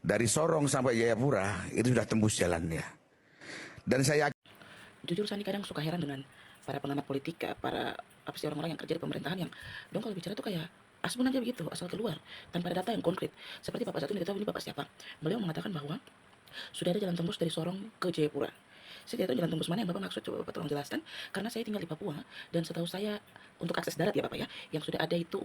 Dari Sorong sampai Jayapura itu sudah tembus jalannya. Dan saya Jujur Sandi kadang suka heran dengan para pengamat politik, para apa sih orang-orang yang kerja di pemerintahan yang dong kalau bicara tuh kayak asbun aja begitu, asal keluar tanpa ada data yang konkret. Seperti Bapak satu ini, tahu ini Bapak siapa? Beliau mengatakan bahwa sudah ada jalan tembus dari Sorong ke Jayapura. Saya tidak tahu jalan tembus mana yang Bapak maksud, coba Bapak tolong jelaskan. Karena saya tinggal di Papua, dan setahu saya untuk akses darat ya Bapak ya, yang sudah ada itu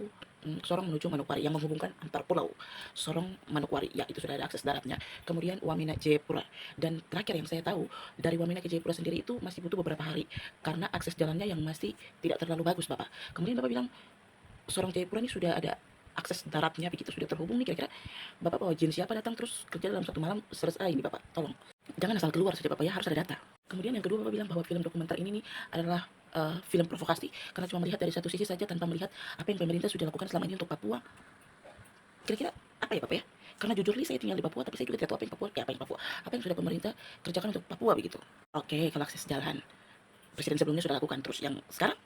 Sorong menuju Manokwari, yang menghubungkan antar pulau. Sorong Manokwari, ya itu sudah ada akses daratnya. Kemudian Wamena Jayapura. Dan terakhir yang saya tahu, dari Wamena ke Jayapura sendiri itu masih butuh beberapa hari, karena akses jalannya yang masih tidak terlalu bagus Bapak. Kemudian Bapak bilang, Sorong Jayapura ini sudah ada akses daratnya begitu, sudah terhubung nih, kira-kira Bapak bawa jin siapa datang terus kerja dalam satu malam selesai ini Bapak, tolong. Jangan asal keluar saja Bapak ya, harus ada data. Kemudian yang kedua Bapak bilang bahwa film dokumenter ini nih adalah film provokasi, karena cuma melihat dari satu sisi saja tanpa melihat apa yang pemerintah sudah lakukan selama ini untuk Papua. Kira-kira apa ya Bapak ya? Karena jujur nih saya tinggal di Papua, tapi saya juga tidak tahu apa yang sudah pemerintah kerjakan untuk Papua begitu. Oke, kalau akses jalan, presiden sebelumnya sudah lakukan, terus yang sekarang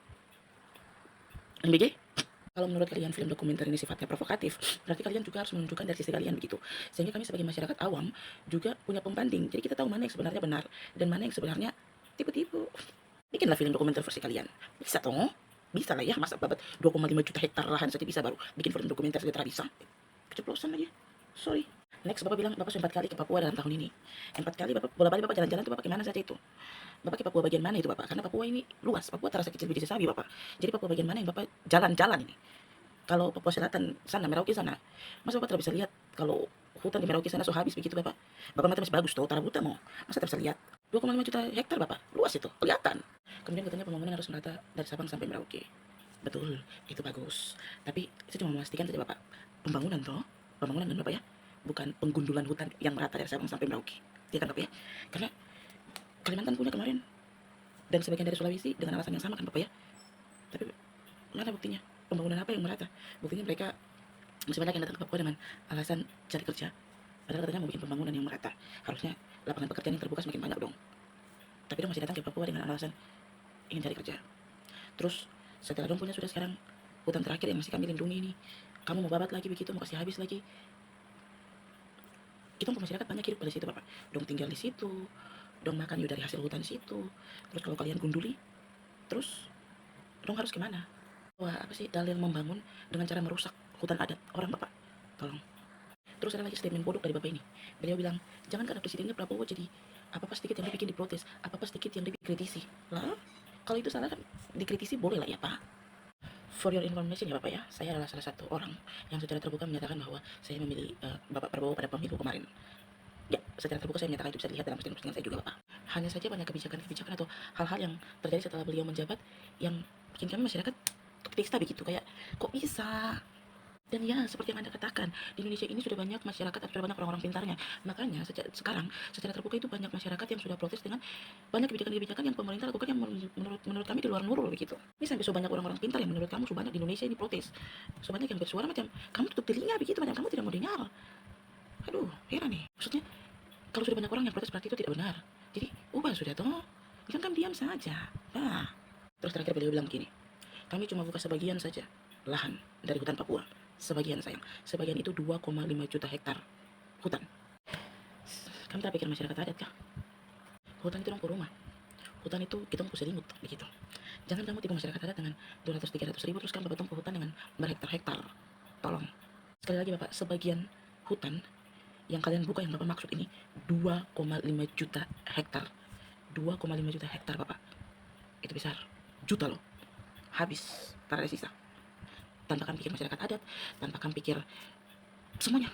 NBG. Kalau menurut kalian film dokumenter ini sifatnya provokatif, berarti kalian juga harus menunjukkan dari sisi kalian begitu. Sehingga kami sebagai masyarakat awam juga punya pembanding. Jadi kita tahu mana yang sebenarnya benar dan mana yang sebenarnya tipu-tipu. Bikinlah film dokumenter versi kalian. Bisa toh? Bisa lah ya, masa babat 2,5 juta hektar lahan saja bisa baru bikin film dokumenter saja tidak bisa. Keceplosan aja. Sorry. Next, Bapak bilang Bapak sudah 4 kali ke Papua dalam tahun ini. 4 kali Bapak bola-balik Bapak jalan-jalan tuh Bapak kemana saja itu? Bapak ke Papua bagian mana itu Bapak? Karena Papua ini luas, Papua terasa kecil biji sawi Bapak. Jadi Papua bagian mana yang Bapak jalan-jalan ini? Kalau Papua Selatan sana, Merauke sana, masa Bapak tidak bisa lihat kalau hutan di Merauke sana so habis begitu Bapak? Bapak mata masih bagus tuh, Utara Buta mau. Masa tidak bisa lihat? 2,5 juta hektar Bapak, luas itu, kelihatan. Kemudian katanya pembangunan harus merata dari Sabang sampai Merauke. Betul, itu bagus. Tapi saya cuma memastikan saja Bapak, pembangunan toh, pembangunan kan Bapak ya, bukan penggundulan hutan yang merata dari Sabang sampai Merauke. Iya kan Bapak ya? Karena Kalimantan punya kemarin, dan sebagian dari Sulawesi dengan alasan yang sama kan Bapak ya. Tapi mana buktinya? Pembangunan apa yang merata? Buktinya mereka masih banyak yang datang ke Papua dengan alasan cari kerja. Padahal katanya mau bikin pembangunan yang merata. Harusnya lapangan pekerjaan yang terbuka semakin banyak dong. Tapi dong masih datang ke Papua dengan alasan ingin cari kerja. Terus setelah dong punya sudah sekarang hutan terakhir yang masih kami lindungi ini, kamu mau babat lagi begitu, mau kasih habis lagi. Kita masyarakat banyak hidup pada situ Bapak. Dong tinggal di situ, dong makan juga dari hasil hutan situ. Terus kalau kalian gunduli, terus dong harus gimana? Wah, apa sih dalil membangun dengan cara merusak hutan adat orang Bapak? Tolong. Terus ada lagi statement bodoh dari Bapak ini. Beliau bilang, jangan karena presidennya Prabowo jadi apa-apa sedikit yang dibikin diprotes, apa-apa sedikit yang dikritisi. Lah, kalau itu salah kan dikritisi boleh lah ya Pak. For your information ya Bapak ya, saya adalah salah satu orang yang secara terbuka menyatakan bahwa saya memilih Bapak Prabowo pada pemilu kemarin. Ya, secara terbuka saya menyatakan itu, bisa dilihat dalam postingan-postingan saya juga Bapak. Hanya saja banyak kebijakan-kebijakan atau hal-hal yang terjadi setelah beliau menjabat yang bikin kami masyarakat pesta begitu, kayak kok bisa. Dan ya, seperti yang Anda katakan, di Indonesia ini sudah banyak masyarakat atau sudah banyak orang-orang pintarnya. Makanya sekarang secara terbuka itu banyak masyarakat yang sudah protes dengan banyak kebijakan-kebijakan yang pemerintah lakukan yang menurut kami di luar nurul begitu. Ini sampai so banyak orang-orang pintar yang menurut kamu so banyak di Indonesia ini protes. So banyak yang bersuara macam kamu tutup telinga begitu, macam kamu tidak mau dengar. Aduh, heran nih. Maksudnya kalau sudah banyak orang yang protes berarti itu tidak benar. Jadi ubah sudah toh. Jangan kan diam saja. Nah, terus terakhir beliau bilang begini, kami cuma buka sebagian saja lahan dari hutan Papua. Sebagian sayang. Sebagian itu 2,5 juta hektar hutan. Kamu tak pikir masyarakat adat kah? Hutan itu dong rumah. Hutan itu kita mau selimut begitu. Jangan kamu tipu masyarakat adat dengan 200-300 ribu terus kamu potong ke hutan dengan berhektar-hektar. Tolong. Sekali lagi Bapak, sebagian hutan yang kalian buka yang Bapak maksud ini 2,5 juta hektar. 2,5 juta hektar Bapak. Itu besar. Juta loh. Habis. Tak ada sisa. Tanpa kami pikir masyarakat adat, tanpa kami pikir semuanya.